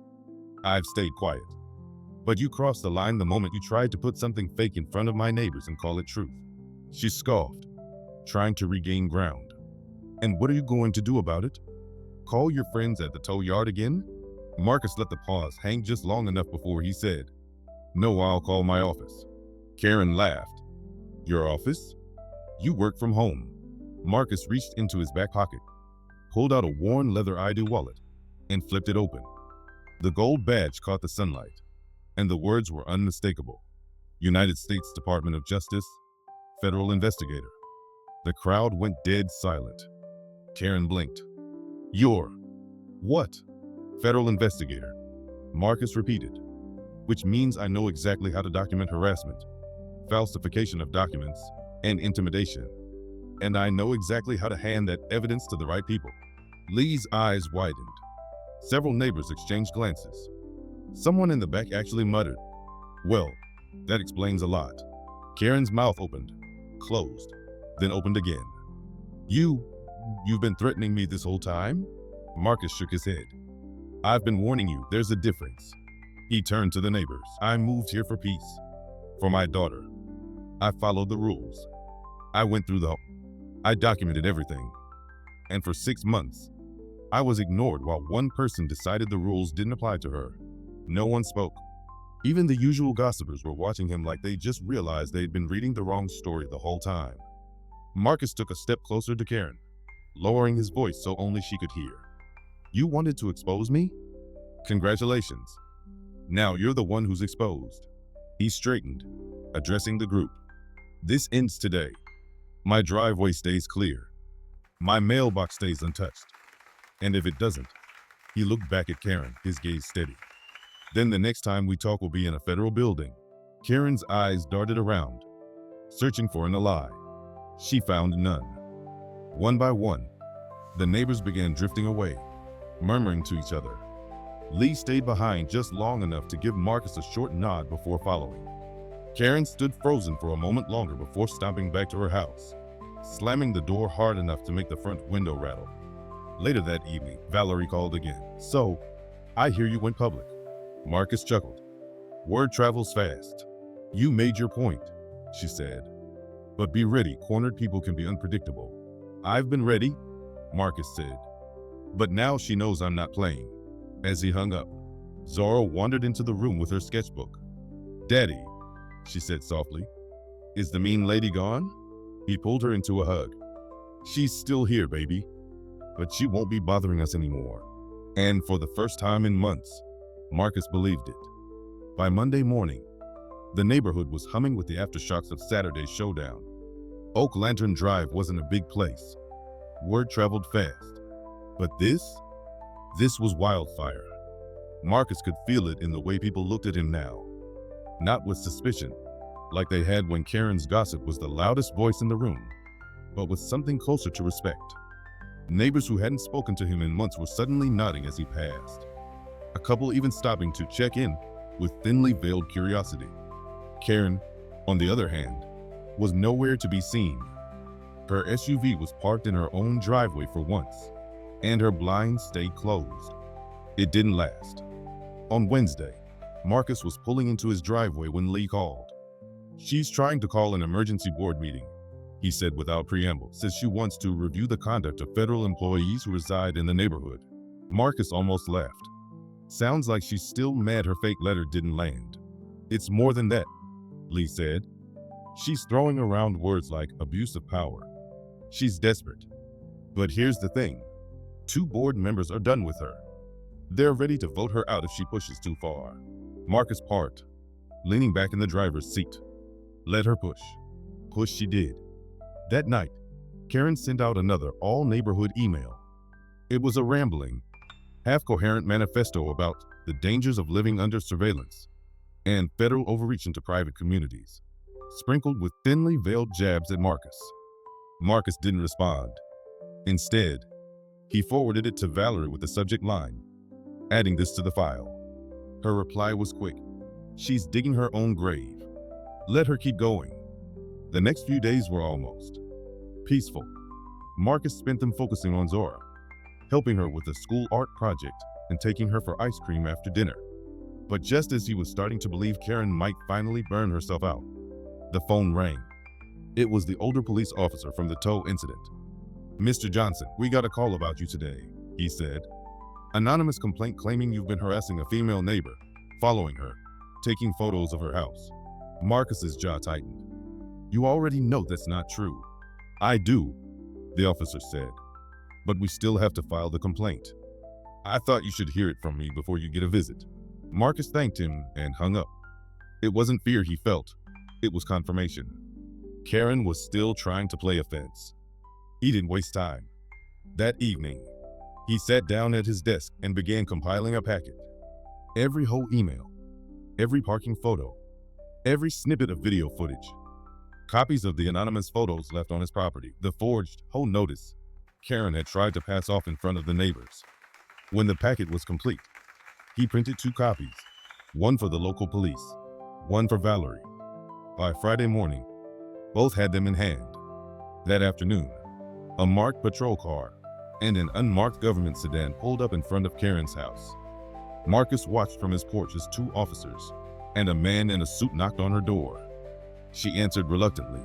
I've stayed quiet. But you crossed the line the moment you tried to put something fake in front of my neighbors and call it truth." She scoffed, trying to regain ground. "And what are you going to do about it? Call your friends at the tow yard again?" Marcus let the pause hang just long enough before he said, "No, I'll call my office." Karen laughed. "Your office? You work from home." Marcus reached into his back pocket, pulled out a worn leather ID wallet, and flipped it open. The gold badge caught the sunlight, and the words were unmistakable. United States Department of Justice, Federal Investigator. The crowd went dead silent. Karen blinked. "You're what?" "Federal Investigator," Marcus repeated. "Which means I know exactly how to document harassment, falsification of documents, and intimidation." and I know exactly how to hand that evidence to the right people. Lee's eyes widened. Several neighbors exchanged glances. Someone in the back actually muttered, "Well, that explains a lot." Karen's mouth opened, closed, then opened again. You've been threatening me this whole time?" Marcus shook his head. "I've been warning you, there's a difference." He turned to the neighbors. "I moved here for peace. For my daughter. I followed the rules. I went through I documented everything. And for 6 months, I was ignored while one person decided the rules didn't apply to her. No one spoke. Even the usual gossipers were watching him like they just realized they'd been reading the wrong story the whole time." Marcus took a step closer to Karen, lowering his voice so only she could hear. "You wanted to expose me? Congratulations. Now you're the one who's exposed." He straightened, addressing the group. "This ends today. My driveway stays clear. My mailbox stays untouched. And if it doesn't," he looked back at Karen, his gaze steady, "then the next time we talk will be in a federal building." Karen's eyes darted around, searching for an ally. She found none. One by one, the neighbors began drifting away, murmuring to each other. Lee stayed behind just long enough to give Marcus a short nod before following. Karen stood frozen for a moment longer before stomping back to her house, slamming the door hard enough to make the front window rattle. Later that evening, Valerie called again. "So, I hear you went public." Marcus chuckled. "Word travels fast. You made your point," she said. "But be ready, cornered people can be unpredictable." "I've been ready," Marcus said. "But now she knows I'm not playing." As he hung up, Zora wandered into the room with her sketchbook. "Daddy," she said softly, "is the mean lady gone?" He pulled her into a hug. "She's still here, baby, but she won't be bothering us anymore." And for the first time in months, Marcus believed it. By Monday morning, the neighborhood was humming with the aftershocks of Saturday's showdown. Oak Lantern Drive wasn't a big place. Word traveled fast. But this was wildfire. Marcus could feel it in the way people looked at him now. Not with suspicion, like they had when Karen's gossip was the loudest voice in the room, but with something closer to respect. Neighbors who hadn't spoken to him in months were suddenly nodding as he passed. A couple even stopping to check in with thinly veiled curiosity. Karen, on the other hand, was nowhere to be seen. Her SUV was parked in her own driveway for once, and her blinds stayed closed. It didn't last. On Wednesday, Marcus was pulling into his driveway when Lee called. "She's trying to call an emergency board meeting," he said without preamble, "says she wants to review the conduct of federal employees who reside in the neighborhood." Marcus almost laughed. "Sounds like she's still mad her fake letter didn't land." "It's more than that," Lee said. "She's throwing around words like abuse of power. She's desperate. But here's the thing. 2 board members are done with her. They're ready to vote her out if she pushes too far." Marcus parked, leaning back in the driver's seat. Let her push. Push she did. That night, Karen sent out another all-neighborhood email. It was a rambling, half-coherent manifesto about the dangers of living under surveillance and federal overreach into private communities, sprinkled with thinly veiled jabs at Marcus. Marcus didn't respond. Instead, he forwarded it to Valerie with the subject line, "Adding this to the file." Her reply was quick. "She's digging her own grave. Let her keep going." The next few days were almost peaceful. Marcus spent them focusing on Zora, helping her with a school art project and taking her for ice cream after dinner. But just as he was starting to believe Karen might finally burn herself out, the phone rang. It was the older police officer from the tow incident. "Mr. Johnson, we got a call about you today," he said. "Anonymous complaint claiming you've been harassing a female neighbor, following her, taking photos of her house." Marcus's jaw tightened. "You already know that's not true." "I do," the officer said, "but we still have to file the complaint. I thought you should hear it from me before you get a visit." Marcus thanked him and hung up. It wasn't fear he felt, it was confirmation. Karen was still trying to play offense. He didn't waste time. That evening, he sat down at his desk and began compiling a packet. Every whole email, every parking photo, every snippet of video footage. Copies of the anonymous photos left on his property. The forged whole notice Karen had tried to pass off in front of the neighbors. When the packet was complete, he printed 2 copies, one for the local police, one for Valerie. By Friday morning, both had them in hand. That afternoon, a marked patrol car and an unmarked government sedan pulled up in front of Karen's house. Marcus watched from his porch as 2 officers and a man in a suit knocked on her door. She answered reluctantly,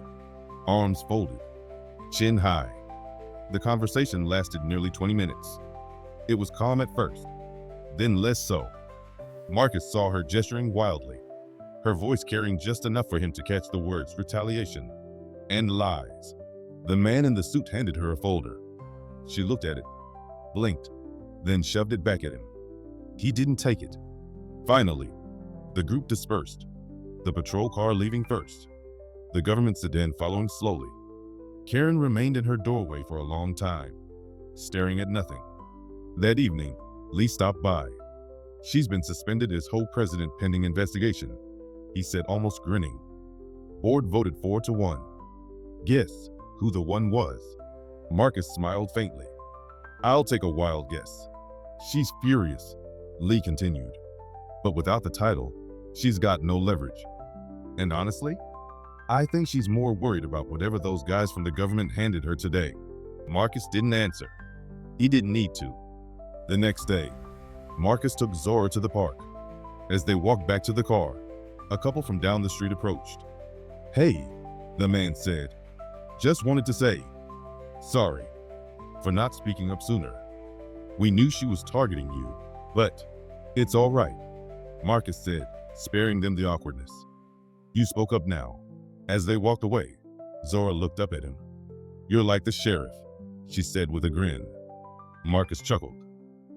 arms folded, chin high. The conversation lasted nearly 20 minutes. It was calm at first, then less so. Marcus saw her gesturing wildly, her voice carrying just enough for him to catch the words retaliation and lies. The man in the suit handed her a folder. She looked at it, blinked, then shoved it back at him. He didn't take it. Finally, the group dispersed, the patrol car leaving first, the government sedan following slowly. Karen remained in her doorway for a long time, staring at nothing. That evening, Lee stopped by. She's been suspended as HOA president pending investigation, he said, almost grinning. Board voted 4-1. Guess who the one was? Marcus smiled faintly. I'll take a wild guess. She's furious, Lee continued. But without the title, she's got no leverage. And honestly, I think she's more worried about whatever those guys from the government handed her today. Marcus didn't answer. He didn't need to. The next day, Marcus took Zora to the park. As they walked back to the car, a couple from down the street approached. Hey, the man said. Just wanted to say, sorry for not speaking up sooner. We knew she was targeting you, but it's all right, Marcus said, sparing them the awkwardness. You spoke up now. As they walked away, Zora looked up at him. You're like the sheriff, she said with a grin. Marcus chuckled.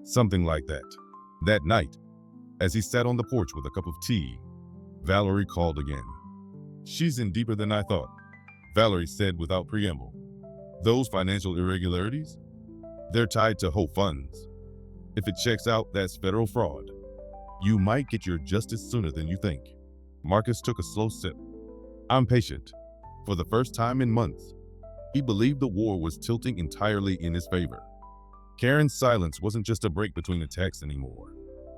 Something like that. That night, as he sat on the porch with a cup of tea, Valerie called again. She's in deeper than I thought, Valerie said without preamble. Those financial irregularities? They're tied to HOA funds. If it checks out, that's federal fraud. You might get your justice sooner than you think. Marcus took a slow sip. I'm patient. For the first time in months, he believed the war was tilting entirely in his favor. Karen's silence wasn't just a break between attacks anymore.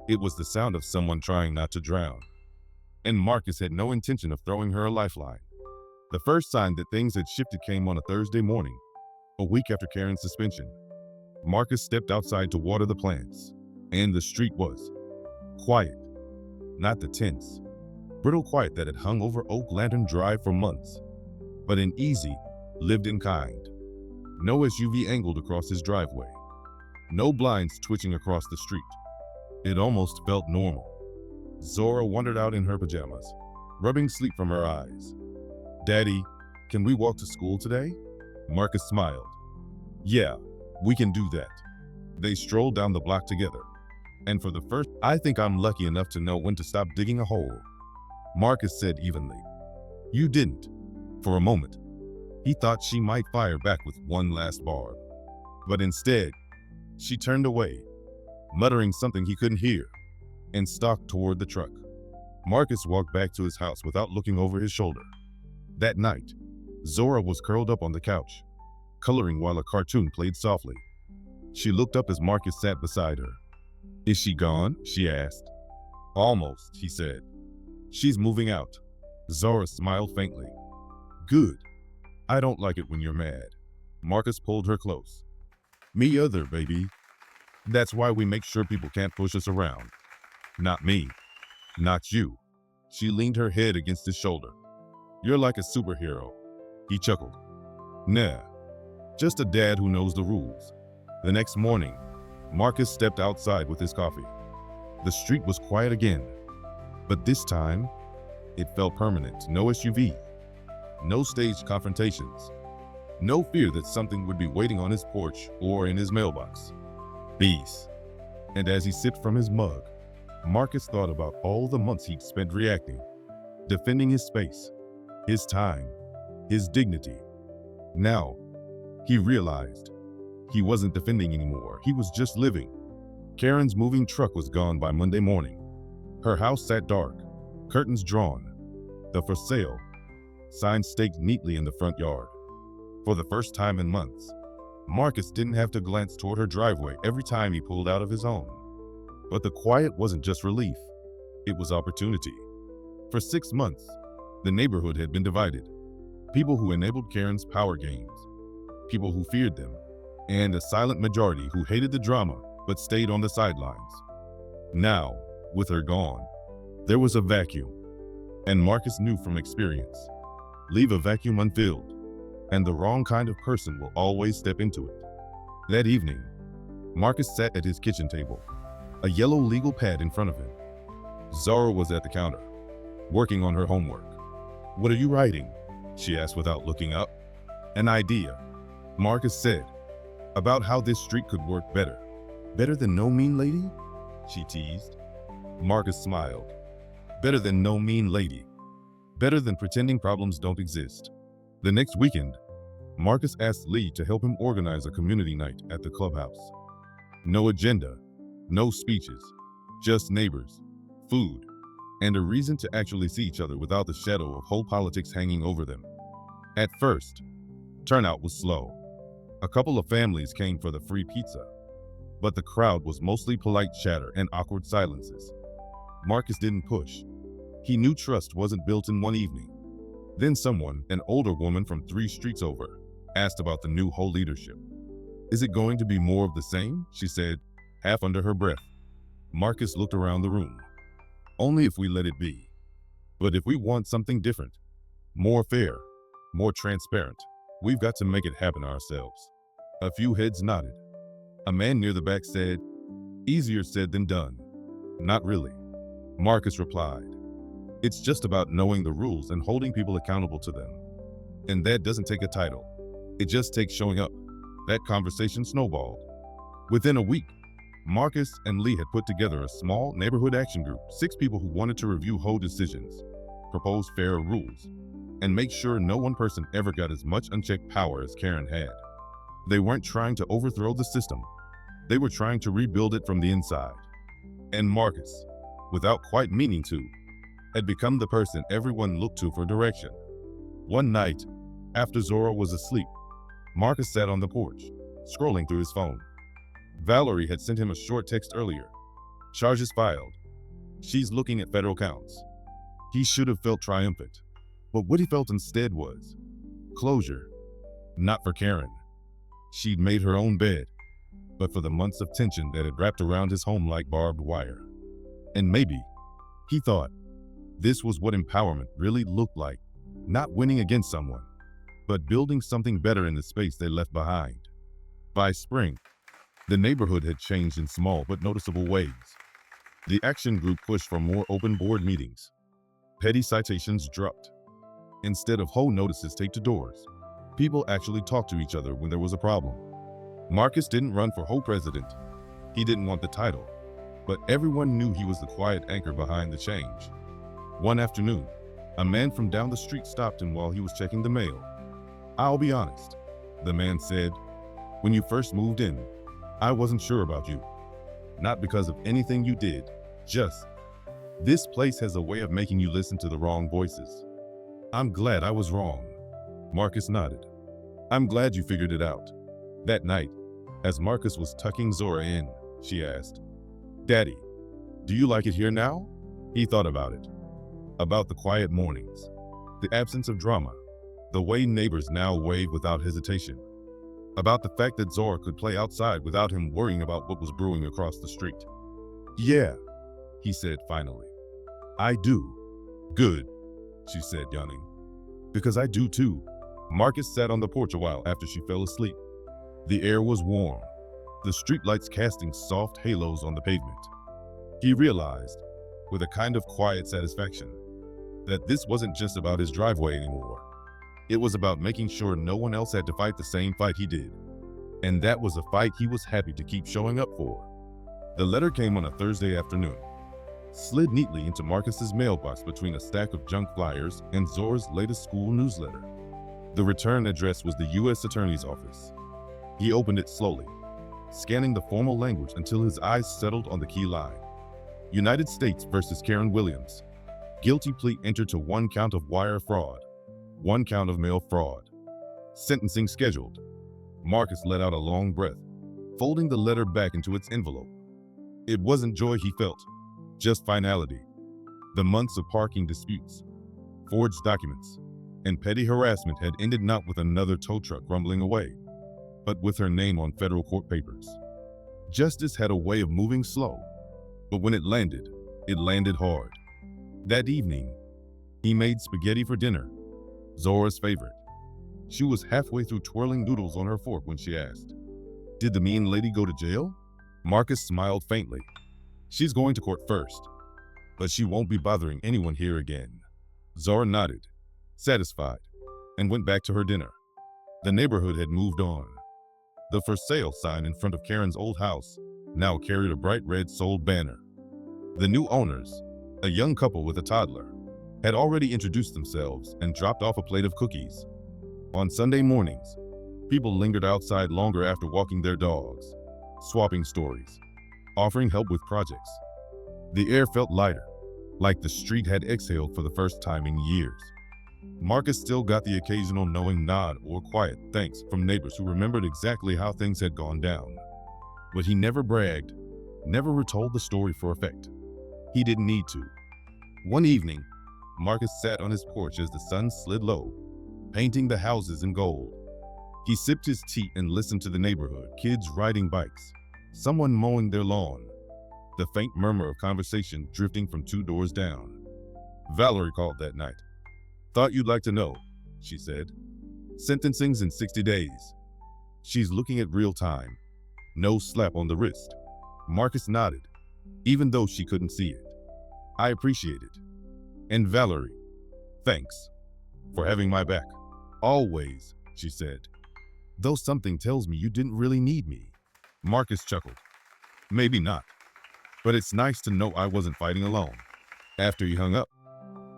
It was the sound of someone trying not to drown. And Marcus had no intention of throwing her a lifeline. The first sign that things had shifted came on a Thursday morning, a week after Karen's suspension. Marcus stepped outside to water the plants, and the street was quiet. Not the tense, brittle quiet that had hung over Oak Lantern Drive for months, but an easy, lived-in kind. No SUV angled across his driveway. No blinds twitching across the street. It almost felt normal. Zora wandered out in her pajamas, rubbing sleep from her eyes. Daddy, can we walk to school today? Marcus smiled. Yeah, we can do that. They strolled down the block together. And for the first, I think I'm lucky enough to know when to stop digging a hole, Marcus said evenly. You didn't. For a moment, he thought she might fire back with one last barb. But instead, she turned away, muttering something he couldn't hear, and stalked toward the truck. Marcus walked back to his house without looking over his shoulder. That night, Zora was curled up on the couch, coloring while a cartoon played softly. She looked up as Marcus sat beside her. Is she gone? She asked. Almost, he said. She's moving out. Zora smiled faintly. Good. I don't like it when you're mad. Marcus pulled her close. Me either, baby. That's why we make sure people can't push us around. Not me. Not you. She leaned her head against his shoulder. You're like a superhero. He chuckled. Nah. Just a dad who knows the rules. The next morning, Marcus stepped outside with his coffee. The street was quiet again. But this time, it felt permanent. No SUV. No staged confrontations. No fear that something would be waiting on his porch or in his mailbox. Peace. And as he sipped from his mug, Marcus thought about all the months he'd spent reacting, defending his space, his time, his dignity. Now, he realized he wasn't defending anymore. He was just living. Karen's moving truck was gone by Monday morning. Her house sat dark, curtains drawn. The for sale signs staked neatly in the front yard. For the first time in months, Marcus didn't have to glance toward her driveway every time he pulled out of his own. But the quiet wasn't just relief, it was opportunity. For 6 months, the neighborhood had been divided. People who enabled Karen's power games, people who feared them, and a silent majority who hated the drama but stayed on the sidelines. Now, with her gone, there was a vacuum, and Marcus knew from experience. Leave a vacuum unfilled, and the wrong kind of person will always step into it. That evening, Marcus sat at his kitchen table, a yellow legal pad in front of him. Zora was at the counter, working on her homework. "What are you writing?" she asked without looking up. "An idea," Marcus said, "about how this street could work better." "Better than no mean lady?" she teased. Marcus smiled. "Better than no mean lady. Better than pretending problems don't exist." The next weekend, Marcus asked Lee to help him organize a community night at the clubhouse. No agenda, no speeches, just neighbors, food, and a reason to actually see each other without the shadow of whole politics hanging over them. At first, turnout was slow. A couple of families came for the free pizza, but the crowd was mostly polite chatter and awkward silences. Marcus didn't push. He knew trust wasn't built in one evening. Then someone, an older woman from 3 streets over, asked about the new HOA leadership. "Is it going to be more of the same?" she said, half under her breath. Marcus looked around the room. "Only if we let it be. But if we want something different, more fair, more transparent, we've got to make it happen ourselves." A few heads nodded. A man near the back said, "Easier said than done." "Not really," Marcus replied. "It's just about knowing the rules and holding people accountable to them. And that doesn't take a title. It just takes showing up." That conversation snowballed. Within a week, Marcus and Lee had put together a small neighborhood action group, 6 people who wanted to review HOA decisions, propose fairer rules, and make sure no one person ever got as much unchecked power as Karen had. They weren't trying to overthrow the system. They were trying to rebuild it from the inside. And Marcus, without quite meaning to, had become the person everyone looked to for direction. One night, after Zora was asleep, Marcus sat on the porch, scrolling through his phone. Valerie had sent him a short text earlier. "Charges filed. She's looking at federal counts." He should have felt triumphant, but what he felt instead was closure. Not for Karen. She'd made her own bed, but for the months of tension that had wrapped around his home like barbed wire. And maybe, he thought, this was what empowerment really looked like, not winning against someone, but building something better in the space they left behind. By spring, the neighborhood had changed in small but noticeable ways. The action group pushed for more open board meetings. Petty citations dropped. Instead of HOA notices taped to doors, people actually talked to each other when there was a problem. Marcus didn't run for HOA president. He didn't want the title, but everyone knew he was the quiet anchor behind the change. One afternoon, a man from down the street stopped him while he was checking the mail. "I'll be honest," the man said. "When you first moved in, I wasn't sure about you. Not because of anything you did, just this place has a way of making you listen to the wrong voices." "I'm glad I was wrong," Marcus nodded. "I'm glad you figured it out." That night, as Marcus was tucking Zora in, she asked, "Daddy, do you like it here now?" He thought about it. About the quiet mornings, the absence of drama, the way neighbors now wave without hesitation. About the fact that Zora could play outside without him worrying about what was brewing across the street. "Yeah," he said finally. "I do." "Good," she said, yawning. "Because I do too." Marcus sat on the porch a while after she fell asleep. The air was warm, the streetlights casting soft halos on the pavement. He realized, with a kind of quiet satisfaction, that this wasn't just about his driveway anymore. It was about making sure no one else had to fight the same fight he did. And that was a fight he was happy to keep showing up for. The letter came on a Thursday afternoon, slid neatly into Marcus's mailbox between a stack of junk flyers and Zora's latest school newsletter. The return address was the U.S. Attorney's Office. He opened it slowly, scanning the formal language until his eyes settled on the key line. United States versus Karen Williams. Guilty plea entered to 1 count of wire fraud. 1 count of mail fraud. Sentencing scheduled. Marcus let out a long breath, folding the letter back into its envelope. It wasn't joy he felt, just finality. The months of parking disputes, forged documents, and petty harassment had ended not with another tow truck rumbling away, but with her name on federal court papers. Justice had a way of moving slow, but when it landed hard. That evening, he made spaghetti for dinner, Zora's favorite. She was halfway through twirling noodles on her fork when she asked, "Did the mean lady go to jail?" Marcus smiled faintly. "She's going to court first, but she won't be bothering anyone here again." Zora nodded, satisfied, and went back to her dinner. The neighborhood had moved on. The for sale sign in front of Karen's old house now carried a bright red sold banner. The new owners, a young couple with a toddler, had already introduced themselves and dropped off a plate of cookies. On Sunday mornings, people lingered outside longer after walking their dogs, swapping stories, offering help with projects. The air felt lighter, like the street had exhaled for the first time in years. Marcus still got the occasional knowing nod or quiet thanks from neighbors who remembered exactly how things had gone down. But he never bragged, never retold the story for effect. He didn't need to. One evening, Marcus sat on his porch as the sun slid low, painting the houses in gold. He sipped his tea and listened to the neighborhood, kids riding bikes, someone mowing their lawn, the faint murmur of conversation drifting from 2 doors down. Valerie called that night. "Thought you'd like to know," she said. "Sentencing's in 60 days. She's looking at real time. No slap on the wrist." Marcus nodded, even though she couldn't see it. "I appreciate it. And Valerie, thanks for having my back. Always," she said. "Though something tells me you didn't really need me." Marcus chuckled. "Maybe not, but it's nice to know I wasn't fighting alone." After he hung up,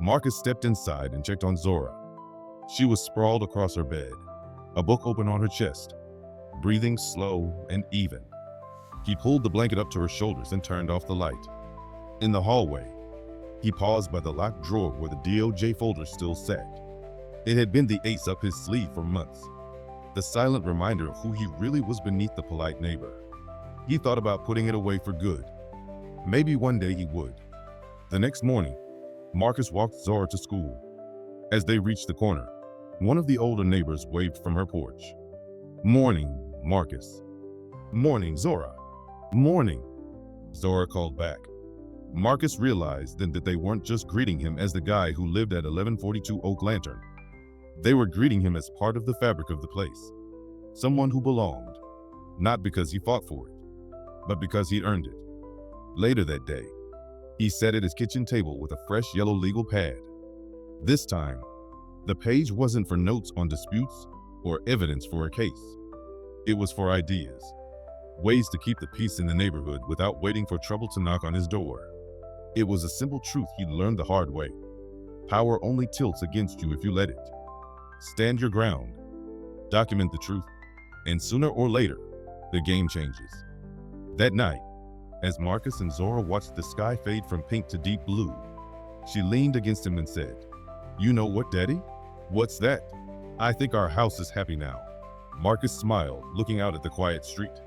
Marcus stepped inside and checked on Zora. She was sprawled across her bed, a book open on her chest, breathing slow and even. He pulled the blanket up to her shoulders and turned off the light. In the hallway, he paused by the locked drawer where the DOJ folder still sat. It had been the ace up his sleeve for months, the silent reminder of who he really was beneath the polite neighbor. He thought about putting it away for good. Maybe one day he would. The next morning, Marcus walked Zora to school. As they reached the corner, one of the older neighbors waved from her porch. "Morning, Marcus." "Morning, Zora." "Morning," Zora called back. Marcus realized then that they weren't just greeting him as the guy who lived at 1142 Oak Lantern. They were greeting him as part of the fabric of the place. Someone who belonged, not because he fought for it, but because he'd earned it. Later that day, he sat at his kitchen table with a fresh yellow legal pad. This time, the page wasn't for notes on disputes or evidence for a case. It was for ideas, ways to keep the peace in the neighborhood without waiting for trouble to knock on his door. It was a simple truth he'd learned the hard way. Power only tilts against you if you let it. Stand your ground, document the truth, and sooner or later, the game changes. That night, as Marcus and Zora watched the sky fade from pink to deep blue, she leaned against him and said, "You know what, Daddy?" "What's that?" "I think our house is happy now." Marcus smiled, looking out at the quiet street.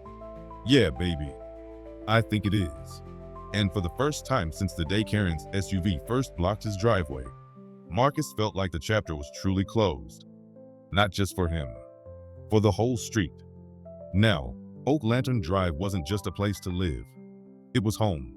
"Yeah, baby, I think it is." And for the first time since the day Karen's SUV first blocked his driveway, Marcus felt like the chapter was truly closed. Not just for him, for the whole street. Now, Oak Lantern Drive wasn't just a place to live. It was home.